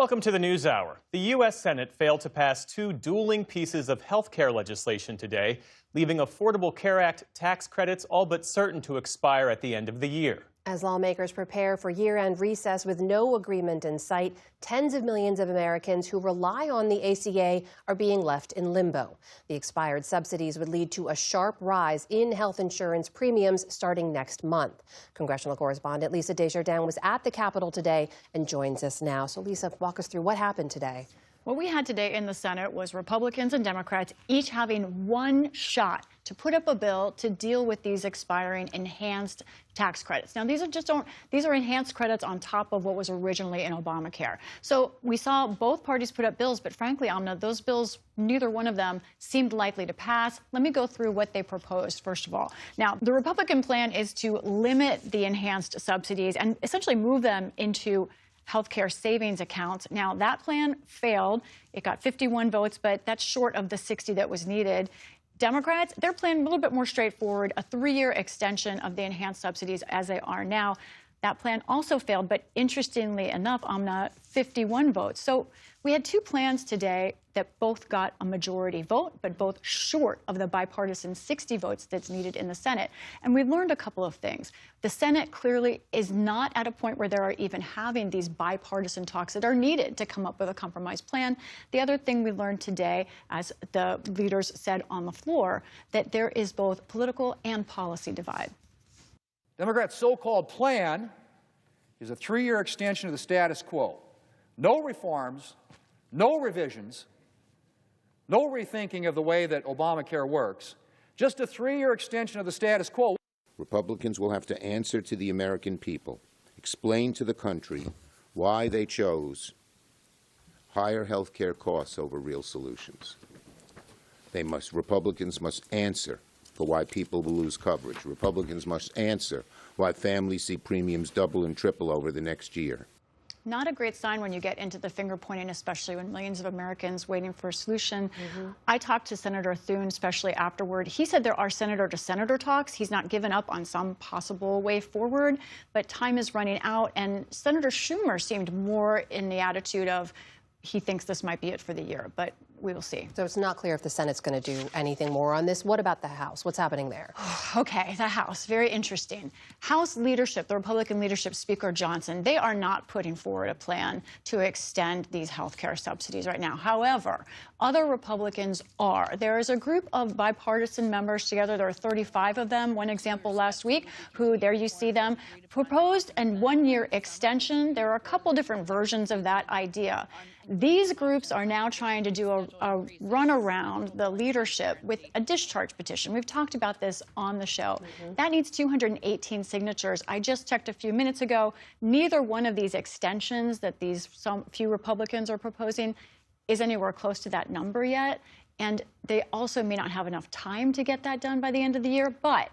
Welcome to the NewsHour. The U.S. Senate failed to pass two dueling pieces of health care legislation today, leaving Affordable Care Act tax credits all but certain to expire at the end of the year. As lawmakers prepare for year-end recess with no agreement in sight, tens of millions of Americans who rely on the ACA are being left in limbo. The expired subsidies would lead to a sharp rise in health insurance premiums starting next month. Congressional correspondent Lisa Desjardins was at the Capitol today and joins us now. So, Lisa, walk us through what happened today. What we had today in the Senate was Republicans and Democrats each having one shot to put up a bill to deal with these expiring enhanced tax credits. Now, these are enhanced credits on top of what was originally in Obamacare. So we saw both parties put up bills, but frankly, Amna, those bills, neither one of them seemed likely to pass. Let me go through what they proposed, first of all. Now, the Republican plan is to limit the enhanced subsidies and essentially move them into healthcare savings accounts. Now, that plan failed. It got 51 votes, but that's short of the 60 that was needed. Democrats, their plan a little bit more straightforward, a 3-year extension of the enhanced subsidies as they are now. That plan also failed, but interestingly enough, Amna, 51 votes. So we had two plans today that both got a majority vote, but both short of the bipartisan 60 votes that's needed in the Senate. And we've learned a couple of things. The Senate clearly is not at a point where they are even having these bipartisan talks that are needed to come up with a compromise plan. The other thing we learned today, as the leaders said on the floor, that there is both political and policy divide. Democrats' so-called plan is a 3-year extension of the status quo. No reforms, no revisions, no rethinking of the way that Obamacare works, just a 3-year extension of the status quo. Republicans will have to answer to the American people, explain to the country why they chose higher health care costs over real solutions. Republicans must answer for why people will lose coverage. Republicans must answer why families see premiums double and triple over the next year. Not a great sign when you get into the finger pointing, especially when millions of Americans waiting for a solution. I talked to Senator Thune, especially afterward. He said there are senator-to-senator talks. He's not given up on some possible way forward, but time is running out. And Senator Schumer seemed more in the attitude of he thinks this might be it for the year, but we will see. So it's not clear if the Senate's going to do anything more on this. What about the House? What's happening there? Okay, the House, very interesting. House leadership, the Republican leadership, Speaker Johnson, they are not putting forward a plan to extend these health care subsidies right now. However, other Republicans are. There is a group of bipartisan members together. There are 35 of them. One example last week, who, there you see them, proposed a 1-year extension. There are a couple different versions of that idea. These groups are now trying to do a run around the leadership with a discharge petition. We've talked about this on the show. That needs 218 signatures. I just checked a few minutes ago. Neither one of these extensions that some few Republicans are proposing is anywhere close to that number yet. And they also may not have enough time to get that done by the end of the year. But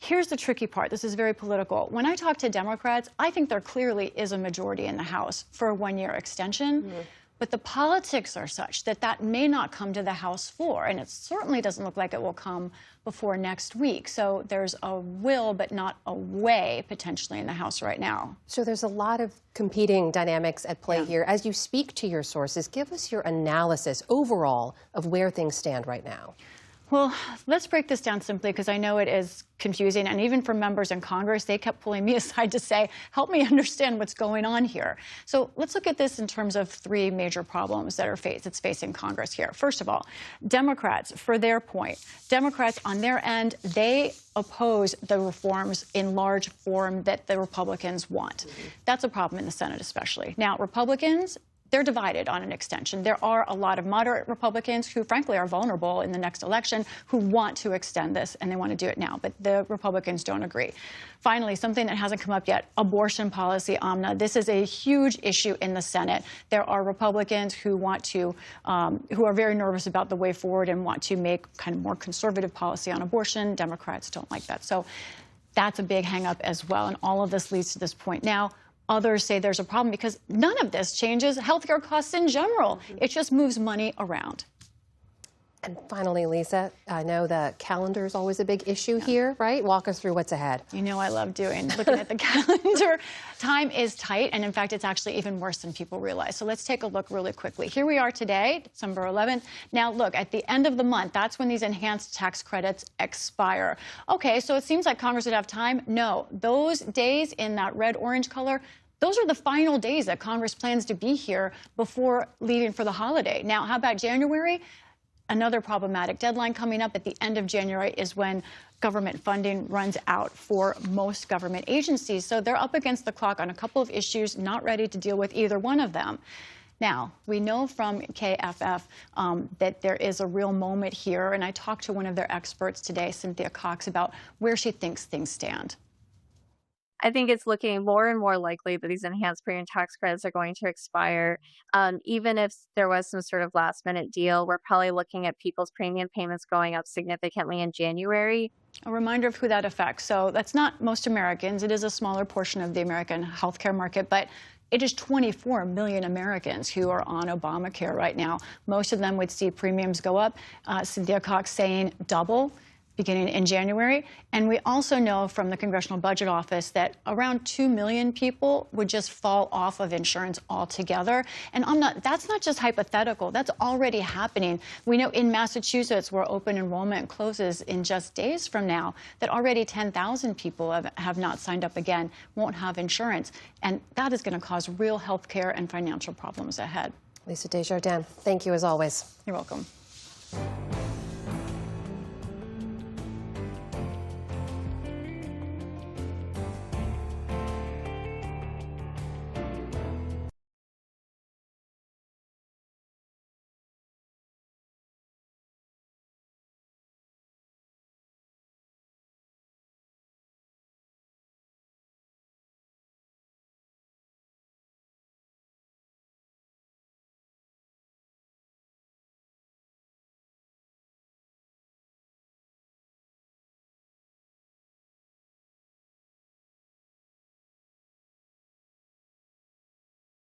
here's the tricky part. This is very political. When I talk to Democrats, I think there clearly is a majority in the House for a 1-year extension. But the politics are such that that may not come to the House floor, and it certainly doesn't look like it will come before next week. So there's a will but not a way potentially in the House right now. So there's a lot of competing dynamics at play here. As you speak to your sources, give us your analysis overall of where things stand right now. Well, let's break this down simply because I know it is confusing. And even for members in Congress, they kept pulling me aside to say, help me understand what's going on here. So let's look at this in terms of 3 major problems that it's facing Congress here. First of all, Democrats, for their point, Democrats on their end, they oppose the reforms in large form that the Republicans want. That's a problem in the Senate especially. Now, Republicans, they're divided on an extension. There are a lot of moderate Republicans who, frankly, are vulnerable in the next election who want to extend this, and they want to do it now. But the Republicans don't agree. Finally, something that hasn't come up yet, abortion policy, Amna. This is a huge issue in the Senate. There are Republicans who want to, who are very nervous about the way forward and want to make kind of more conservative policy on abortion. Democrats don't like that. So that's a big hang-up as well, and all of this leads to this point. Now, others say there's a problem because none of this changes healthcare costs in general. It just moves money around. And finally, Lisa, I know the calendar is always a big issue here, right? Walk us through what's ahead. You know I love looking at the calendar. Time is tight, and in fact, it's actually even worse than people realize. So let's take a look really quickly. Here we are today, December 11th. Now look, at the end of the month, that's when these enhanced tax credits expire. Okay, so it seems like Congress would have time. No, those days in that red-orange color, those are the final days that Congress plans to be here before leaving for the holiday. Now, how about January? Another problematic deadline coming up at the end of January is when government funding runs out for most government agencies. So they're up against the clock on a couple of issues, not ready to deal with either one of them. Now, we know from KFF that there is a real moment here, and I talked to one of their experts today, Cynthia Cox, about where she thinks things stand. I think it's looking more and more likely that these enhanced premium tax credits are going to expire. Even if there was some sort of last minute deal, we're probably looking at people's premium payments going up significantly in January. A reminder of who that affects. So that's not most Americans. It is a smaller portion of the American healthcare market, but it is 24 million Americans who are on Obamacare right now. Most of them would see premiums go up. Cynthia Cox saying double beginning in January. And we also know from the Congressional Budget Office that around 2 million people would just fall off of insurance altogether. And that's not just hypothetical, that's already happening. We know in Massachusetts, where open enrollment closes in just days from now, that already 10,000 people have not signed up again, won't have insurance. And that is going to cause real health care and financial problems ahead. Lisa Desjardins, thank you as always. You're welcome.